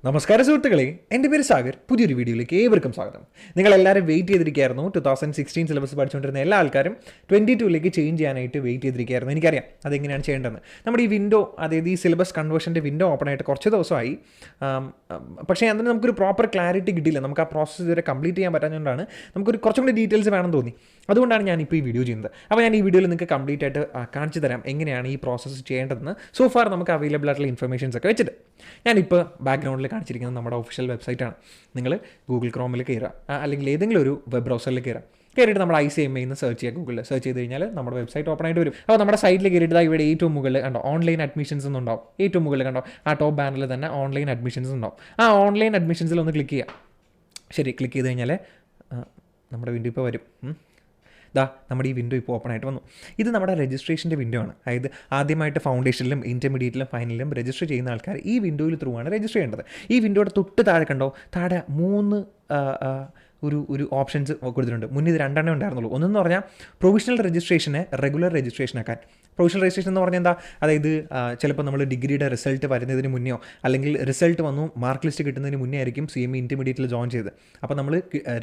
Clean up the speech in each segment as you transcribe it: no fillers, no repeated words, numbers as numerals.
നമസ്കാരം സുഹൃത്തുക്കളെ, എൻ്റെ പേര് സാഗർ. പുതിയൊരു വീഡിയോയിലേക്ക് ഏവർക്കും സ്വാഗതം. നിങ്ങളെല്ലാവരും വെയിറ്റ് ചെയ്തിരിക്കുകയായിരുന്നു. 2016 സിലബസ് പഠിച്ചുകൊണ്ടിരുന്ന എല്ലാ ആൾക്കാരും 22ലേക്ക് ചേഞ്ച് ചെയ്യാനായിട്ട് വെയിറ്റ് ചെയ്തിരിക്കുകയായിരുന്നു. എനിക്കറിയാം അതെങ്ങനെയാണ് ചെയ്യേണ്ടതെന്ന്. നമ്മുടെ ഈ വിൻഡോ, അതായത് ഈ സിലബസ് കൺവേർഷൻ്റെ വിൻഡോ ഓപ്പൺ ആയിട്ട് കുറച്ച് ദിവസമായി. പക്ഷേ അതിന് നമുക്കൊരു പ്രോപ്പർ ക്ലാരിറ്റി കിട്ടിയില്ല. നമുക്ക് ആ പ്രോസസ്സ് ഇതുവരെ കംപ്ലീറ്റ് ചെയ്യാൻ പറ്റാത്തതുകൊണ്ടാണ് നമുക്കൊരു കുറച്ചും കൂടി ഡീറ്റെയിൽസ് വേണമെന്ന് തോന്നി. അതുകൊണ്ടാണ് ഞാനിപ്പോൾ ഈ വീഡിയോ ചെയ്യുന്നത്. അപ്പോൾ ഞാൻ ഈ വീഡിയോയിൽ നിങ്ങൾക്ക് കംപ്ലീറ്റ് ആയിട്ട് കാണിച്ചു തരാം എങ്ങനെയാണ് ഈ പ്രോസസ്സ് ചെയ്യേണ്ടതെന്ന്. സോ ഫാർ നമുക്ക് അവൈലബിൾ ആയിട്ടുള്ള ഇൻഫർമേഷൻസ് ഒക്കെ വെച്ചിട്ട് ഞാനിപ്പോൾ ബാക്ക്ഗ്രൗണ്ടിൽ കാണിച്ചിരിക്കുന്നത് നമ്മുടെ ഒഫീഷ്യൽ വെബ്സൈറ്റാണ്. നിങ്ങൾ ഗൂഗിൾ ക്രോമിൽ കയറുക, അല്ലെങ്കിൽ ഏതെങ്കിലും ഒരു വെബ് ബ്രൗസറിൽ കയറിയിട്ട് നമ്മുടെ ICMA എന്ന് സെർച്ച് ചെയ്യുക. ഗൂഗിളിൽ സെർച്ച് ചെയ്ത് കഴിഞ്ഞാൽ നമ്മുടെ വെബ്സൈറ്റ് ഓപ്പൺ ആയിട്ട് വരും. അപ്പോൾ നമ്മുടെ സൈറ്റിൽ കയറിയിട്ട് ഇവിടെ ഏറ്റവും മുകളിൽ കണ്ടോ ഓൺലൈൻ അഡ്മിഷൻസ് എന്നുണ്ടാവും. ഏറ്റവും മുകളിൽ കണ്ടോ ആ ടോപ്പ് ബാനറിൽ തന്നെ ഓൺലൈൻ അഡ്മിഷൻസ് ഉണ്ടാവും. ആ ഓൺലൈൻ അഡ്മിഷൻസിൽ ഒന്ന് ക്ലിക്ക് ചെയ്യുക. ശരി, ക്ലിക്ക് ചെയ്ത് കഴിഞ്ഞാൽ നമ്മുടെ വിൻഡോ ഇപ്പോൾ വരും. നമ്മുടെ ഈ വിൻഡോ ഇപ്പോൾ ഓപ്പൺ ആയിട്ട് വന്നു. ഇത് നമ്മുടെ രജിസ്ട്രേഷൻ്റെ വിൻഡോ ആണ്. അതായത് ആദ്യമായിട്ട് ഫൗണ്ടേഷനിലും ഇൻ്റർമീഡിയറ്റിലും ഫൈനലിലും രജിസ്റ്റർ ചെയ്യുന്ന ആൾക്കാർ ഈ വിൻഡോയിൽ ത്രൂ ആണ് രജിസ്റ്റർ ചെയ്യേണ്ടത്. ഈ വിൻഡോയുടെ തൊട്ട് താഴെ കണ്ടോ, താഴെ 3 ഒരു ഓപ്ഷൻസ് കൊടുത്തിട്ടുണ്ട്. മുന്നേ ഇത് 2 ഉണ്ടായിരുന്നുള്ളൂ. ഒന്നെന്ന് പറഞ്ഞാൽ പ്രൊവിഷണൽ രജിസ്ട്രേഷനെ റെഗുലർ രജിസ്ട്രേഷൻ ആക്കാൻ. പ്രൊവിഷണൽ രജിസ്ട്രേഷൻ എന്ന് പറഞ്ഞാൽ എന്താ, അതായത് ചിലപ്പോൾ നമ്മൾ ഡിഗ്രിയുടെ റിസൾട്ട് വരുന്നതിന് മുന്നെയോ അല്ലെങ്കിൽ റിസൾട്ട് വന്നു മാർക്ക് ലിസ്റ്റ് കിട്ടുന്നതിന് മുന്നേ ആയിരിക്കും CME ഇൻ്റർമീഡിയറ്റിൽ ജോയിൻ ചെയ്ത്. അപ്പോൾ നമ്മൾ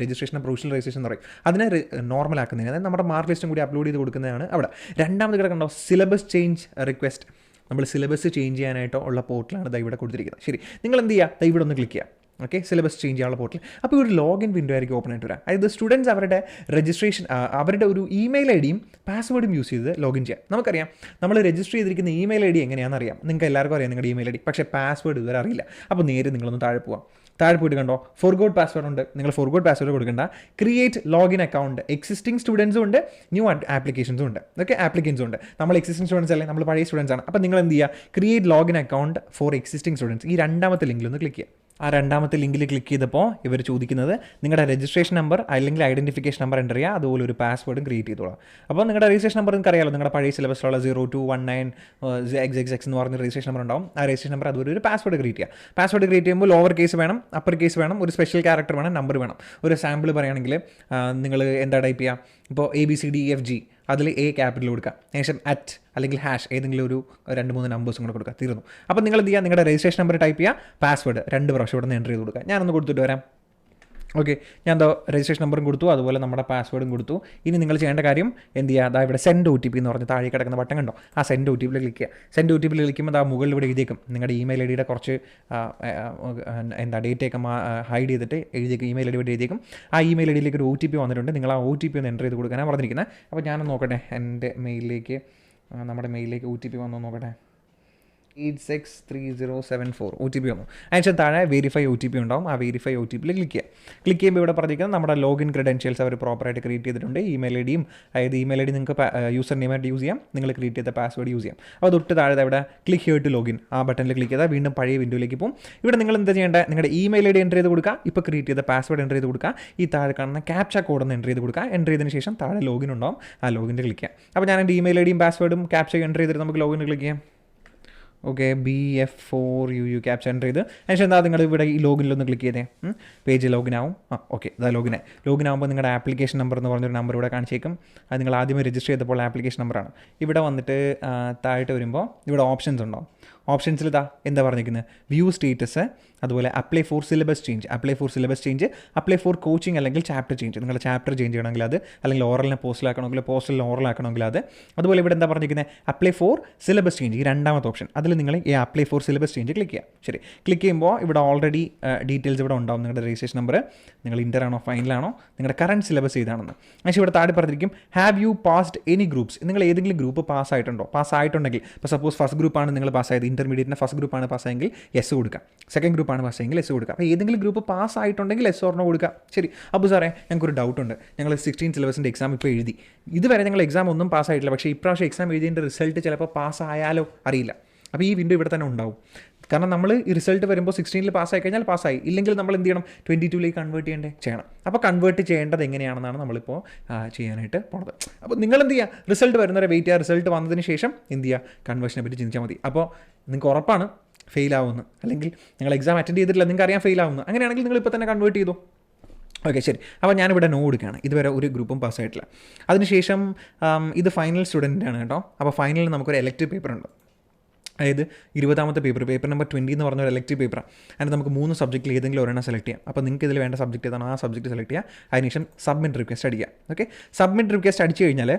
രജിസ്ട്രേഷനെ പ്രൊവിഷണൽ രജിസ്ട്രേഷൻ എന്ന് പറയും. അതിനെ നോർമൽ ആക്കുന്നതിന്, അതായത് നമ്മുടെ മാർക്ക് ലിസ്റ്റും കൂടി അപ്ലോഡ് ചെയ്ത് കൊടുക്കുന്നതാണ് അവിടെ. രണ്ടാമത് കിടക്കണ്ടോ സിലബസ് ചേഞ്ച് റിക്വസ്റ്റ്. നമ്മൾ സിലബസ് ചേഞ്ച് ചെയ്യാനായിട്ടോ ഉള്ള പോർട്ടലാണ് ഇവിടെ കൊടുത്തിരിക്കുന്നത്. ശരി, നിങ്ങൾ എന്ത് ചെയ്യുക, ഇവിടെ ഒന്ന് ക്ലിക്ക് ചെയ്യുക. ഓക്കെ, സിലബസ് ചേഞ്ച് ചെയ്യാനുള്ള പോർട്ടൽ. അപ്പോൾ ഒരു ലോഗിൻ വിൻഡോ ആയിരിക്കും ഓപ്പൺ ആയിട്ട് വരാം. അതായത് സ്റ്റുഡൻസ് അവരുടെ രജിസ്ട്രേഷൻ, അവരുടെ ഒരു ഇമെയിൽ IDയും പാസ്വേഡും യൂസ് ചെയ്ത് ലോഗിൻ ചെയ്യാം. നമുക്കറിയാം നമ്മൾ രജിസ്റ്റർ ചെയ്തിരിക്കുന്ന ഇമെയിൽ ID എങ്ങനെയാണെന്ന് അറിയാം. നിങ്ങൾക്ക് എല്ലാവർക്കും അറിയാം നിങ്ങളുടെ ഇമെയിൽ ID, പക്ഷേ പാസ്വേഡ് ഇതുവരെ അറിയില്ല. അപ്പോൾ നേരെ നിങ്ങളൊന്ന് താഴെ പോവാം. താഴെ പോയിട്ട് കണ്ടോ ഫോർഗോട്ട് പാസ്വേഡ് ഉണ്ട്. നിങ്ങൾ ഫോർഗോട്ട് പാസ്വേഡ് കൊടുക്കേണ്ട. Create login account. എക്സിസ്റ്റിംഗ് സ്റ്റുഡൻസും ഉണ്ട്, ന്യൂ ആപ്ലിക്കേഷൻസും ഉണ്ട്. ഓക്കെ, ആപ്ലിക്കൻസും ഉണ്ട്. നമ്മൾ എക്സിസ്റ്റിംഗ് സ്റ്റുഡൻസ് അല്ലേ, നമ്മൾ പഴയ സ്റ്റുഡൻസ് ആണ്. അപ്പോൾ നിങ്ങൾ എന്ത് ചെയ്യുക, create login account for existing students. ഈ രണ്ടാമത്തെ ലിങ്കിലൊന്ന് ക്ലിക്ക് ചെയ്യുക. ആ രണ്ടാമത്തെ ലിങ്കിൽ ക്ലിക്ക് ചെയ്തപ്പോൾ ഇവർ ചോദിക്കുന്നത് നിങ്ങളുടെ രജിസ്ട്രേഷൻ നമ്പർ അല്ലെങ്കിൽ ഐഡൻറ്റിഫിക്കേഷൻ നമ്പർ എൻ്റർ ചെയ്യുക, അതുപോലെ ഒരു പാസ്വേഡും ക്രിയേറ്റ് ചെയ്തോളാം. അപ്പോൾ നിങ്ങളുടെ രജിസ്ട്രേഷൻ നമ്പർ നിങ്ങൾക്ക് അറിയാമല്ലോ, നിങ്ങളുടെ പഴയ സിലബസിലുള്ള 0219XXX എന്ന് പറഞ്ഞ രജിസ്ട്രേഷൻ നമ്പർ ഉണ്ടാവും. ആ രജിസ്ട്രേഷൻ നമ്പർ അതുപോലെ ഒരു പാസ്വേഡ് ക്രിയേറ്റ് ചെയ്യുക. പാസ്വേഡ് ക്രിയേറ്റ് ചെയ്യുമ്പോൾ ലോവർ കേസ് വേണം, അപ്പർ കേസ് വേണം, ഒരു സ്പെഷ്യൽ ക്യാരക്ടർ വേണം, നമ്പർ വേണം. ഒരു സാമ്പിൾ പറയുകയാണെങ്കിൽ നിങ്ങൾ എന്താ ടൈപ്പ് ചെയ്യുക, ഇപ്പോൾ ABCDEFG അതിൽ A ക്യാപിറ്റൽ കൊടുക്കുക, ശേഷം @ അല്ലെങ്കിൽ # ഏതെങ്കിലും ഒരു 2-3 നമ്പേഴ്സും കൂടെ കൊടുക്കുക, തീർന്നു. അപ്പോൾ നിങ്ങൾ എന്ത് ചെയ്യുക, നിങ്ങളുടെ രജിസ്ട്രേഷൻ നമ്പർ ടൈപ്പ് ചെയ്യുക, പാസ്വേഡ് 2 പ്രാവശ്യം ഇവിടെ നിന്ന് എൻ്റർ ചെയ്ത് കൊടുക്കുക. ഞാനൊന്ന് കൊടുത്തിട്ട് വരാം. ഓക്കെ, ഞാൻ രജിസ്ട്രേഷൻ നമ്പറും കൊടുത്തു, അതുപോലെ നമ്മുടെ പാസ്വേഡും കൊടുത്തു. ഇനി നിങ്ങൾ ചെയ്യേണ്ട കാര്യം എന്ത് ചെയ്യുക, ഇവിടെ സെൻഡ് OTP എന്ന് പറഞ്ഞ് താഴെ കിടക്കുന്ന ബട്ടൺ കണ്ടോ, ആ സെൻഡ് OTP ക്ലിക്ക് ചെയ്യുക. സെൻഡ് OTP ക്ലിക്ക് ചെയ്യുമ്പോൾ മുകളിൽ ഇവിടെ എഴുതിയേക്കും നിങ്ങളുടെ ഇമെയിൽ IDയുടെ കുറച്ച് ഡേറ്റയൊക്കെ ഹൈഡ് ചെയ്തിട്ട് എഴുതിയേക്കും. ഇമെയിൽ ID ഇവിടെ എഴുതിയേക്കും. ആ ഇമെയിൽ IDയിലേക്ക് ഒരു OTP വന്നിട്ടുണ്ട്. നിങ്ങൾ ആ OTP ഒന്ന് എൻ്റർ ചെയ്ത് കൊടുക്കാനാണ് പറഞ്ഞിരിക്കുന്നത്. അപ്പോൾ ഞാനൊന്ന് നോക്കട്ടെ, എൻ്റെ മെയിലിലേക്ക്, നമ്മുടെ മെയിലിലേക്ക് OTP വന്നോ നോക്കട്ടെ. 863074 OTP വന്നു. അതിനുശേഷം താഴെ വെരിഫൈ OTP ഉണ്ടാവും. ആ വെരിഫൈ OTP ക്ലിക്ക് ചെയ്യുക. ക്ലിക്ക് ചെയ്യുമ്പോൾ ഇവിടെ പറഞ്ഞിരിക്കുന്നത് നമ്മുടെ ലോഗിൻ ക്രെഡൻഷ്യൽസ് അവർ പ്രോപ്പറായിട്ട് ക്രിയേറ്റ് ചെയ്തിട്ടുണ്ട്. ഇമെയിൽ IDയും, അതായത് ഇമെയിൽ ID നിങ്ങൾക്ക് യൂസർ നെയിമായിട്ട് യൂസ് ചെയ്യാം, നിങ്ങൾ ക്രിയേറ്റ് ചെയ്ത പാസ്വേഡ് യൂസ് ചെയ്യാം. അപ്പോൾ തൊട്ട് താഴെ ഇവിടെ ക്ലിക്ക് ഹിയർ ടു ലോഗിൻ, ആ ബട്ടണിൽ ക്ലിക്ക് ചെയ്താൽ വീണ്ടും പഴയ വിൻഡോയിലേക്ക് പോകും. ഇവിടെ നിങ്ങൾ എന്താ ചെയ്യേണ്ടത്, നിങ്ങളുടെ ഇമെയിൽ ID എൻ്റർ ചെയ്ത് കൊടുക്കുക, ഇപ്പോൾ ക്രിയേറ്റ് ചെയ്ത പാസ്വേഡ് എൻ്റർ ചെയ്ത് കൊടുക്കുക, ഈ താഴെ കാണുന്ന ക്യാപ്ച കോഡ് ഒന്ന് എൻ്റർ ചെയ്ത് കൊടുക്കുക. എൻ്റർ ചെയ്തതിന് ശേഷം താഴെ ലോഗിൻ ഉണ്ടാവും, ആ ലോഗിൻ്റെ ക്ലിക്ക് ചെയ്യാം. അപ്പോൾ ഞാൻ എൻ്റെ ഇമെയിൽ IDയും പാസ്വേഡും ക്യാപ്ച എൻ്റർ ചെയ്തിട്ട് നമുക്ക് ലോഗിൻ ക്ലിക്ക് ചെയ്യാം. ഓക്കെ, BF4UU ക്യാപ്ച എൻ്റർ ചെയ്ത് അതിനുശേഷം എന്താ നിങ്ങൾ ഇവിടെ ഈ ലോഗിനിലൊന്ന് ക്ലിക്ക് ചെയ്തേ, പേജ് ലോഗിൻ ആവും. ഓക്കെ, ഇതാ ലോഗിൻ ആകുമ്പോൾ നിങ്ങളുടെ ആപ്ലിക്കേഷൻ നമ്പർ എന്ന് പറഞ്ഞൊരു നമ്പർ ഇവിടെ കാണിച്ചേക്കും. അത് നിങ്ങൾ ആദ്യമേ രജിസ്റ്റർ ചെയ്തപ്പോൾ ആപ്ലിക്കേഷൻ നമ്പറാണ്. ഇവിടെ വന്നിട്ട് താഴോട്ട് വരുമ്പോൾ ഇവിടെ ഓപ്ഷൻസ് ഉണ്ടാവും. ഓപ്ഷൻസിൽ എന്താ പറഞ്ഞിരിക്കുന്നത്, വ്യൂ സ്റ്റേറ്റസ്, അതുപോലെ apply for syllabus change, apply for coaching അല്ലെങ്കിൽ ചാപ്റ്റർ ചേഞ്ച്. നിങ്ങളുടെ ചാപ്റ്റർ ചേഞ്ച് ചെയ്യണമെങ്കിൽ അത്, അല്ലെങ്കിൽ ഓറലിനെ പോസ്റ്റലാക്കണമെങ്കിൽ പോസ്റ്റലിനെ ഓറലാക്കണമെങ്കിൽ അത്. അതുപോലെ ഇവിടെ എന്താ പറഞ്ഞിരിക്കുന്നത്, അപ്ലൈ ഫോർ സിലബസ് ചേഞ്ച്, ഈ രണ്ടാമത്തെ ഓപ്ഷൻ. അതിൽ നിങ്ങൾ ഈ apply for syllabus change click ചെയ്യുക. ശരി, ക്ലിക്ക് ചെയ്യുമ്പോൾ ഇവിടെ ഓൾറെഡി ഡീറ്റെയിൽസ് ഇവിടെ ഉണ്ടാവും. നിങ്ങളുടെ രജിസ്ട്രേഷൻ നമ്പർ, നിങ്ങൾ ഇൻ്റർ ആണോ ഫൈനലാണോ, നിങ്ങളുടെ കറണ്ട് സിലബസ് ഏതാണെന്ന്. പക്ഷേ ഇവിടെ താഴെ പറഞ്ഞിരിക്കും have you passed any groups. നിങ്ങൾ ഏതെങ്കിലും ഗ്രൂപ്പ് പാസ്സായിട്ടുണ്ടെങ്കിൽ, ഇപ്പോൾ സപ്പോസ് ഫസ്റ്റ് ഗ്രൂപ്പാണ് നിങ്ങൾ പാസ്സായത്, ഇൻ്റർമീഡിയറ്റിൻ്റെ ഫസ്റ്റ് ഗ്രൂപ്പാണ് പാസ്സായെങ്കിൽ യെസ് കൊടുക്കുക, സെക്കൻഡ് ഗ്രൂപ്പാണ് പാസ്സായെങ്കിൽ യെസ് കൊടുക്കുക. അപ്പോൾ ഏതെങ്കിലും ഗ്രൂപ്പ് പാസ്സായിട്ടുണ്ടെങ്കിൽ യെസ് ഓർണോ കൊടുക്കുക. ശരി, അപ്പോൾ സാറേ ഞങ്ങൾക്കൊരു ഡൗട്ടുണ്ട്, ഞങ്ങൾ 16 സിലബസിൻ്റെ എക്സാം ഇപ്പോൾ എഴുതി, ഇതുവരെ ഞങ്ങൾ എക്സാം ഒന്നും പാസ്സായിട്ടില്ല, പക്ഷേ ഇപ്രാവശ്യം എക്സാം എഴുതിയതിൻ്റെ റിസൾട്ട് ചിലപ്പോൾ പാസ്സായാലോ അറിയില്ല. അപ്പോൾ ഈ വിൻഡോ ഇവിടെ തന്നെ ഉണ്ടാവും. കാരണം നമ്മൾ ഈ റിസൾട്ട് വരുമ്പോൾ 16ൽ പാസ്സായി കഴിഞ്ഞാൽ പാസ്സായി, ഇല്ലെങ്കിൽ നമ്മൾ എന്ത് ചെയ്യണം, 22ലേക്ക് കൺവേർട്ട് ചെയ്യണം. അപ്പോൾ കൺവേർട്ട് ചെയ്യേണ്ടത് എങ്ങനെയാണെന്നാണ് നമ്മളിപ്പോൾ ചെയ്യാനായിട്ട് പോണത്. അപ്പോൾ നിങ്ങൾ എന്ത് ചെയ്യുക, റിസൾട്ട് വരുന്നവരെ വെയിറ്റ് ചെയ്യുക. റിസൾട്ട് വന്നതിന് ശേഷം എന്ത് ചെയ്യുക, കൺവേർഷനെ പറ്റി ചിന്തിച്ചാൽ മതി. അപ്പോൾ നിങ്ങൾക്ക് ഉറപ്പാണ് ഫെയിൽ ആവുമെന്ന്, അല്ലെങ്കിൽ നിങ്ങൾ എക്സാം അറ്റൻഡ് ചെയ്തിട്ടില്ല, നിങ്ങൾക്ക് അറിയാൻ ഫെയിൽ ആവുമെന്ന്. അങ്ങനെയാണെങ്കിൽ നിങ്ങൾ ഇപ്പോൾ തന്നെ കൺവേർട്ട് ചെയ്തു. ഓക്കെ, ശരി. അപ്പോൾ ഞാനിവിടെ നോ കൊടുക്കുകയാണ്. ഇതുവരെ ഒരു ഗ്രൂപ്പും പാസ്സായിട്ടില്ല. അതിനുശേഷം ഇത് ഫൈനൽ സ്റ്റുഡൻ്റാണ് കേട്ടോ. അപ്പോൾ ഫൈനലിൽ നമുക്കൊരു എലക്ടീവ് പേപ്പർ ഉണ്ട്. അതായത് 20ാമത്തെ പേപ്പർ നമ്പർ 20 എന്ന് പറഞ്ഞ ഒരു ഇലക്ട്രീവ് പേപ്പറാണ്. അതിന് നമുക്ക് 3 സബ്ജക്റ്റിൽ ഏതെങ്കിലും ഒരെണ്ണം സെലക്ട് ചെയ്യാം. അപ്പോൾ നിങ്ങൾക്ക് ഇതിൽ വേണ്ട സബ്ജക്റ്റ് ഏതാണോ ആ സബ്ജക്റ്റ് സെലക്ട് ചെയ്യുക. അതിനുശേഷം സബ്മിറ്റ് റിക്വസ്റ്റ് അടിക്കുക. ഓക്കെ, സബ്മിറ്റ് റിക്വസ്റ്റ് അടിച്ചു കഴിഞ്ഞാൽ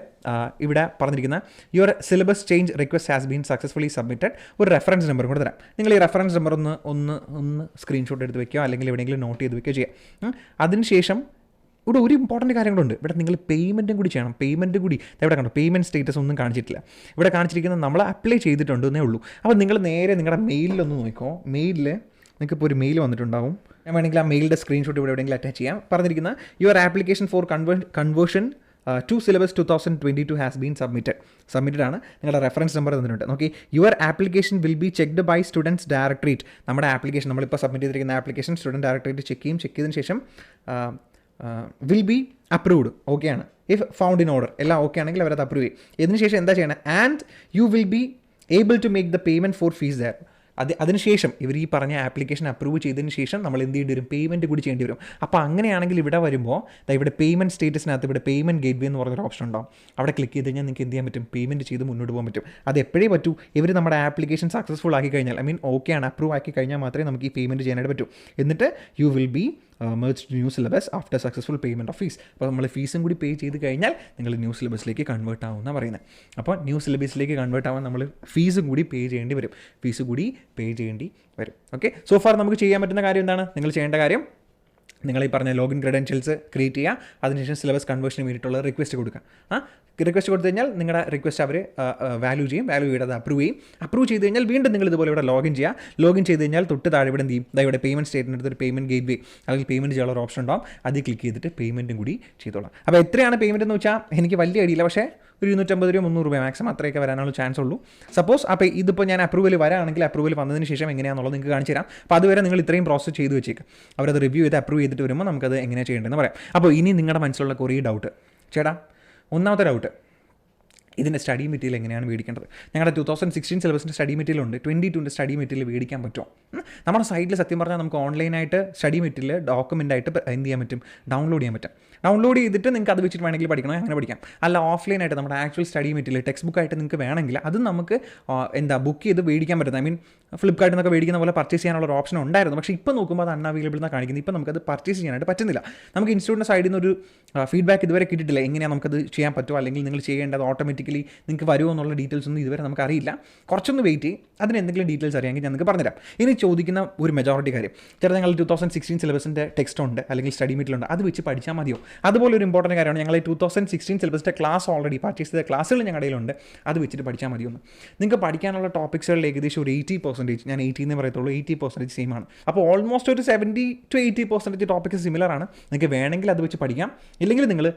ഇവിടെ പറഞ്ഞിരിക്കുന്ന your syllabus change request has been successfully submitted, ഒരു റെഫറൻസ് നമ്പർ കൂടെ തരാം. നിങ്ങൾ ഈ റെഫറൻസ് നമ്പർ ഒന്ന് സ്ക്രീൻഷോട്ട് എടുത്ത് വെക്കുകയോ അല്ലെങ്കിൽ എവിടെയെങ്കിലും നോട്ട് ചെയ്ത് വെക്കുകയോ ചെയ്യാം. അതിനുശേഷം ഇവിടെ ഒരു ഇമ്പോർട്ടൻറ്റ് കാര്യങ്ങളുണ്ട്. ഇവിടെ നിങ്ങൾ പേയ്മെൻറ്റും കൂടി ചെയ്യണം. പേയ്മെൻറ്റ് കൂടി ഇവിടെ കണ്ടോ, പേയ്മെൻറ്റ് സ്റ്റേറ്റസ് ഒന്നും കാണിച്ചിട്ടില്ല. ഇവിടെ കാണിച്ചിരിക്കുന്നത് നമ്മൾ അപ്ലൈ ചെയ്തിട്ടുണ്ടെന്നേ ഉള്ളൂ. അപ്പോൾ നിങ്ങൾ നേരെ നിങ്ങളുടെ മെയിലൊന്ന് നോക്കിക്കോ. മെയിലിൽ നിങ്ങൾക്കിപ്പോൾ ഒരു മെയിൽ വന്നിട്ടുണ്ടാവും. ഞാൻ വേണമെങ്കിൽ ആ മെയിലിൻ്റെ സ്ക്രീൻഷോട്ട് ഇവിടെ എവിടെയെങ്കിലും അറ്റാച്ച് ചെയ്യാം. പറഞ്ഞിരിക്കുന്ന your application for conversion to syllabus 2022 has been submitted ആണ്. നിങ്ങളുടെ റെഫറൻസ് നമ്പർ തന്നിട്ടുണ്ട്. നോക്കി, your application will be checked by students directorate. നമ്മുടെ ആപ്ലിക്കേഷൻ നമ്മളിപ്പോൾ സബ്മിറ്റ് ചെയ്തിരിക്കുന്ന ആപ്ലിക്കേഷൻ സ്റ്റുഡൻറ്റ് ഡയറക്ടറേറ്റ് ചെക്ക് ചെയ്തതിന് ശേഷം വിൽ ബി അപ്രൂവ്ഡ്. ഓക്കെയാണ്. ഇഫ് ഫൗണ്ട് ഇൻ ഓർഡർ എല്ലാം ഓക്കെ ആണെങ്കിൽ അവരത് അപ്രൂവ് ചെയ്യും. ഇതിനുശേഷം എന്താ ചെയ്യണം? And you will be able to make the payment for fees there. അതിനുശേഷം ഇവർ ഈ പറഞ്ഞ ആപ്ലിക്കേഷൻ അപ്രൂവ് ചെയ്തതിന് ശേഷം നമ്മൾ എന്ത് ചെയ്യേണ്ടി വരും? പേയ്മെൻറ്റ് കൂടി ചെയ്യേണ്ടി വരും. അപ്പോൾ അങ്ങനെയാണെങ്കിൽ ഇവിടെ വരുമ്പോൾ ഇവിടെ പേയ്മെൻറ്റ് സ്റ്റേറ്റസിനകത്ത് ഇവിടെ പേയ്മെൻറ്റ് ഗേറ്റ്വേ എന്ന് പറഞ്ഞൊരു ഓപ്ഷൻ ഉണ്ടാവും. അവിടെ ക്ലിക്ക് ചെയ്ത് കഴിഞ്ഞാൽ നിങ്ങൾക്ക് എന്ത് ചെയ്യാൻ പറ്റും? പേയ്മെൻറ്റ് ചെയ്ത് മുന്നോട്ട് പോകാൻ പറ്റും. അത് എപ്പോഴേ പറ്റൂ? ഇവർ നമ്മുടെ ആപ്ലിക്കേഷൻ സക്സസ്ഫുൾ ആക്കി കഴിഞ്ഞാൽ, ഓക്കെയാണ്, അപ്രൂവ് ആക്കി കഴിഞ്ഞാൽ മാത്രമേ നമുക്ക് ഈ പേയ്മെൻറ്റ് ചെയ്യാനായിട്ട് പറ്റൂ. എന്നിട്ട് U will B merge new syllabus after successful payment of fees. അപ്പോൾ നമ്മൾ ഫീസും കൂടി പേ ചെയ്ത് കഴിഞ്ഞാൽ നിങ്ങൾ ന്യൂ സിലബസിലേക്ക് കൺവേർട്ട് ആവുമെന്നാണ് പറയുന്നത്. അപ്പോൾ ന്യൂ സിലബസിലേക്ക് കൺവേർട്ട് ആവാൻ നമ്മൾ ഫീസും കൂടി പേ ചെയ്യേണ്ടി വരും. ഓക്കെ, സോ ഫാർ നമുക്ക് ചെയ്യാൻ പറ്റുന്ന കാര്യം എന്താണ്? നിങ്ങൾ ചെയ്യേണ്ട കാര്യം, നിങ്ങൾ ഈ പറഞ്ഞ ലോഗിൻ ക്രെഡൻഷ്യൽസ് ക്രിയേറ്റ് ചെയ്യുക. അതിനുശേഷം സിലബസ് കൺവേർഷന് വേണ്ടിയിട്ടുള്ള റിക്വസ്റ്റ് കൊടുക്കുക. റിക്വസ്റ്റ് കൊടുത്തു കഴിഞ്ഞാൽ നിങ്ങളുടെ റിക്വസ്റ്റ് അവർ വാല്യൂ ചെയ്യും. വാല്യൂ ചെയ്ത് അത് അപ്രൂവ് ചെയ്ത് കഴിഞ്ഞാൽ വീണ്ടും നിങ്ങൾ ഇതുപോലെ ഇവിടെ ലോഗിൻ ചെയ്ത് കഴിഞ്ഞാൽ തൊട്ട് താഴെ ഇവിടെ എന്ത് ചെയ്യും? ഇവിടെ പേയ്മെൻറ്റ് സ്റ്റേറ്റിൻ്റെ ഒരു പേയ്മെൻറ്റ് ഗേറ്റ്വേ അല്ലെങ്കിൽ പേയ്മെൻറ്റ് ചെയ്യാനുള്ള ഒരു ഓപ്ഷൻ ഉണ്ടാവും. അത് ക്ലിക്ക് ചെയ്തിട്ട് പേയ്മെൻറ്റും കൂടി ചെയ്തോളാം. അപ്പോൾ എത്രയാണ് പേയ്മെൻറ്റ് എന്ന് വെച്ചാൽ എനിക്ക് വലിയ ഐഡിയ ഇല്ല. പക്ഷേ ഒരു 250 രൂപ 300 രൂപ മാക്സിമം അത്രയൊക്കെ വരാനുള്ള ചാൻസ് ഉള്ളൂ. സപ്പോസ് അപ്പോൾ ഇതിപ്പോൾ ഞാൻ അപ്രൂവൽ വരാണെങ്കിൽ അപ്രൂവൽ വന്നതിന് ശേഷം എങ്ങനെയാണെന്നുള്ളത് നിങ്ങൾക്ക് കാണിച്ചു തരാം. അപ്പോൾ അതുവരെ നിങ്ങൾ ഇത്രയും പ്രോസസ്സ് ചെയ്ത് വെച്ചേക്കാം. അവരത് റിവ്യൂ ചെയ്ത് അപ്രൂവ് ചെയ്തിട്ട് വരുമ്പോൾ നമുക്കത് എങ്ങനെ ചെയ്യേണ്ടതെന്ന് പറയാം. അപ്പോൾ ഇനി നിങ്ങളുടെ മനസ്സിലുള്ള കുറേ ഡൗട്ട്. ചേട്ടാ, ഒന്നാമത്തെ ഡൗട്ട്, ഇതിൻ്റെ സ്റ്റഡി മെറ്റീരിയൽ എങ്ങനെയാണ് മേടിക്കേണ്ടത്? ഞങ്ങളുടെ 2016 സിലബസിൻ്റെ സ്റ്റഡി മെറ്റീരിയൽ ഉണ്ട്. 22ൻ്റെ സ്റ്റഡി മെറ്റീരിയൽ മേടിക്കാൻ പറ്റുമോ? നമ്മുടെ സൈറ്റിൽ സത്യം പറഞ്ഞാൽ നമുക്ക് ഓൺലൈനായിട്ട് സ്റ്റഡി മെറ്റീരിയൽ ഡോക്യുമെൻ്റായിട്ട് എന്ത് ചെയ്യാൻ പറ്റും? ഡൗൺലോഡ് ചെയ്യാൻ പറ്റും. ഡൗൺലോഡ് ചെയ്തിട്ട് നിങ്ങൾക്ക് അത് വെച്ചിട്ട് വേണമെങ്കിൽ പഠിക്കണം, അങ്ങനെ പഠിക്കാം. അല്ല, ഓഫ്ലൈനായിട്ട് നമ്മുടെ ആക്ച്വൽ സ്റ്റഡി മെറ്റീരിയൽ ടെക്സ്റ്റ് ബുക്കായിട്ട് നിങ്ങൾക്ക് വേണമെങ്കിൽ അത് നമുക്ക് ബുക്ക് ചെയ്ത് മേടിക്കാൻ പറ്റുന്നത്. ഫ്ലിപ്കാർട്ടിൽ നിന്നൊക്കെ മേടിക്കുന്ന പോലെ പർച്ചേസ് ചെയ്യാനുള്ള ഒരു ഓപ്ഷൻ ഉണ്ടായിരുന്നു. പക്ഷേ ഇപ്പോൾ നോക്കുമ്പോൾ അത് അൺഅവൈലബിൾ എന്നാണ് കാണിക്കുന്നത്. ഇപ്പോൾ നമുക്കത് പർച്ചേസ് ചെയ്യാനായിട്ട് പറ്റുന്നില്ല. നമുക്ക് ഇൻസ്റ്റിറ്റ്യൂട്ടിൻ്റെ സൈഡിൽ നിന്ന് ഒരു ഫീഡ്ബാക്ക് ഇതുവരെ കിട്ടിയിട്ടില്ല. എങ്ങനെയാണ് നമുക്കത് ചെയ്യാൻ പറ്റുമോ അല്ലെങ്കിൽ നിങ്ങൾ ചെയ്യേണ്ടത് ഓട്ടോമാറ്റിക്കലി നിങ്ങൾക്ക് വരുമോ എന്നുള്ള ഡീറ്റെയിൽസ് ഒന്നും ഇതുവരെ നമുക്കറിയില്ല. കുറച്ചൊന്ന് വെയിറ്റ് ചെയ്യും. അതിന് എന്തെങ്കിലും ഡീറ്റെയിൽസ് അറിയാമെങ്കിൽ ഞാൻ നിങ്ങൾക്ക് പറഞ്ഞുതരാം. ഇനി ചോദിക്കുന്ന ഒരു മെജോറിറ്റി കാര്യം, ചില ഞങ്ങൾ 2016 സിലബസിൻ്റെ ടെക്സ്റ്റ് ഉണ്ട് അല്ലെങ്കിൽ സ്റ്റഡി മെറ്റീരിയൽ ഉണ്ട്, അത് വെച്ച് പഠിച്ചാൽ മതിയോ? അതുപോലെ ഒരു ഇമ്പോർട്ടൻറ്റ് കാര്യമാണ്, ഞങ്ങൾ 2016 സിലബസിൻ്റെ ക്ലാസ് ഓൾറെഡി പർച്ചേസ് ചെയ്ത ക്ലാസ്സുകൾ ഞങ്ങളുടെ കയ്യിലുണ്ട്. അത് വെച്ചിട്ട് പഠിച്ചാൽ മതിയോ? നിങ്ങൾക്ക് പഠിക്കാനുള്ള ടോപ്പിക്സുകളിൽ ഏകദേശം ഒരു 80%, ഞാൻ 80 എന്നേ പറയത്തുള്ളൂ, 80% സെയിം ആണ്. അപ്പോൾ ഓൾമോസ്റ്റ് ഒരു 70 to 80% ടോപ്പിക്സ് സിമിലർ ആണ്. നിങ്ങൾക്ക് വേണമെങ്കിൽ അത് വെച്ച് പഠിക്കാം. ഇല്ലെങ്കിൽ നിങ്ങൾ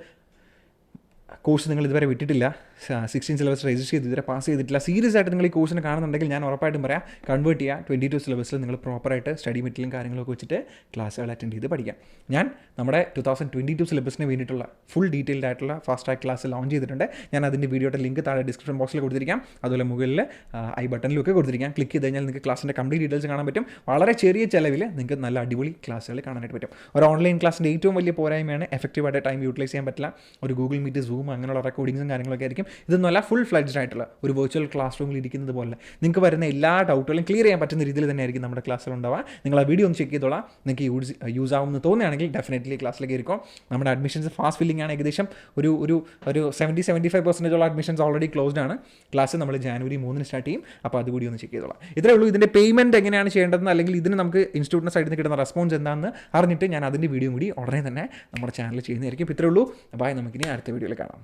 കോഴ്സ് നിങ്ങൾ ഇതുവരെ വിട്ടിട്ടില്ല, 16 സിലബസ് രജിസ്റ്റർ ചെയ്ത് ഇതുവരെ പാസ് ചെയ്തിട്ടില്ല, സീരിയസ് ആയിട്ട് നിങ്ങൾ ഈ കോഴ്സിന് കാണുന്നുണ്ടെങ്കിൽ ഞാൻ ഉറപ്പായിട്ടും പറയാം, കൺവേർട്ട് ചെയ്യുക. 22 സിലബസിൽ നിങ്ങൾ പ്രോപ്പറായിട്ട് സ്റ്റഡി മെറ്റീരിയലും കാര്യങ്ങളൊക്കെ വെച്ചിട്ട് ക്ലാസ്സുകൾ അറ്റൻഡ് ചെയ്ത് പഠിക്കാം. ഞാൻ നമ്മുടെ 2022 സിലബസിന് വേണ്ടിയിട്ടുള്ള ഫുൾ ഡീറ്റെയിൽഡ് ആയിട്ടുള്ള ഫാസ്റ്റ് ട്രാക്ക് ക്ലാസ് ലോഞ്ച് ചെയ്തിട്ടുണ്ട്. ഞാൻ അതിൻ്റെ വീഡിയോയുടെ ലിങ്ക് താഴെ ഡിസ്ക്രിപ്ഷൻ ബോക്സിൽ കൊടുത്തിരിക്കാം. അതുപോലെ മുകളിൽ ഐ ബട്ടണിലൊക്കെ കൊടുത്തിരിക്കാം. ക്ലിക്ക് ചെയ്ത് കഴിഞ്ഞാൽ നിങ്ങൾക്ക് ക്ലാസ്സിൻ്റെ കംപ്ലീറ്റ് ഡീറ്റെയിൽസ് കാണാൻ പറ്റും. വളരെ ചെറിയ ചിലവിൽ നിങ്ങൾക്ക് നല്ല അടിപൊളി ക്ലാസ്സുകൾ കാണാനായിട്ട് പറ്റും. ഒരു ഓൺലൈൻ ക്ലാസ്സിൻ്റെ ഏറ്റവും വലിയ പോരായ്മയാണ് എഫക്റ്റീവായിട്ട് ടൈം യൂട്ടിലൈസ് ചെയ്യാൻ പറ്റില്ല. ഒരു ഗൂഗിൾ മീറ്റ്, സൂം അങ്ങനെയുള്ള റെക്കോർഡിങ്സും കാര്യങ്ങളൊക്കെ ആയിരിക്കും. ഇതൊന്നുമല്ല, ഫുൾ ഫ്ലെഡ്ജ്ഡ് ആയിട്ടുള്ള ഒരു വെർച്വൽ ക്ലാസ് റൂമിൽ ഇരിക്കുന്നത് പോലെ നിങ്ങൾക്ക് വരുന്ന എല്ലാ ഡൗട്ടുകളും ക്ലിയർ ചെയ്യാൻ പറ്റുന്ന രീതിയിൽ തന്നെ ആയിരിക്കും നമ്മുടെ ക്ലാസ്സിൽ ഉണ്ടാവുക. നിങ്ങൾ ആ വീഡിയോ ഒന്ന് ചെക്ക് ചെയ്തോളാം. നിങ്ങൾക്ക് യൂസ് ആവുമെന്ന് തോന്നുകയാണെങ്കിൽ ഡെഫിനറ്റ്ലി ക്ലാസ്സിലേക്ക് ഇരിക്കും. നമ്മുടെ അഡ്മിഷൻസ് ഫാസ്റ്റ് ഫില്ലിംഗ് ആണ്. ഏകദേശം ഒരു 70-75% അഡ്മിഷൻസ് ഓൾറെഡി ക്ലോസ്ഡ് ആണ്. ക്ലാസ് നമ്മൾ ജാനുവരി 3 സ്റ്റാർട്ട് ചെയ്യും. അപ്പോൾ അതുകൂടി ഒന്ന് ചെക്ക് ചെയ്തോളാം. ഇത്രേ ഉള്ളൂ. ഇതിൻ്റെ പേയ്മെൻറ്റ് എങ്ങനെയാണ് ചെയ്യേണ്ടതെന്ന് അല്ലെങ്കിൽ ഇതിന് നമുക്ക് ഇൻസ്റ്റിറ്റ്യൂട്ടിൻ്റെ സൈഡിൽ നിന്ന് കിട്ടുന്ന റെസ്പോൺസ് എന്താണെന്ന് അറിഞ്ഞിട്ട് ഞാൻ അതിൻ്റെ വീഡിയോ കൂടി ഉടനെ തന്നെ നമ്മുടെ ചാനൽ ചെയ്യുന്നതായിരിക്കും. ഇത്രേ ഉള്ളൂ. ബൈ, നമുക്കിനി അടുത്ത വീഡിയോയിൽ കാണാം.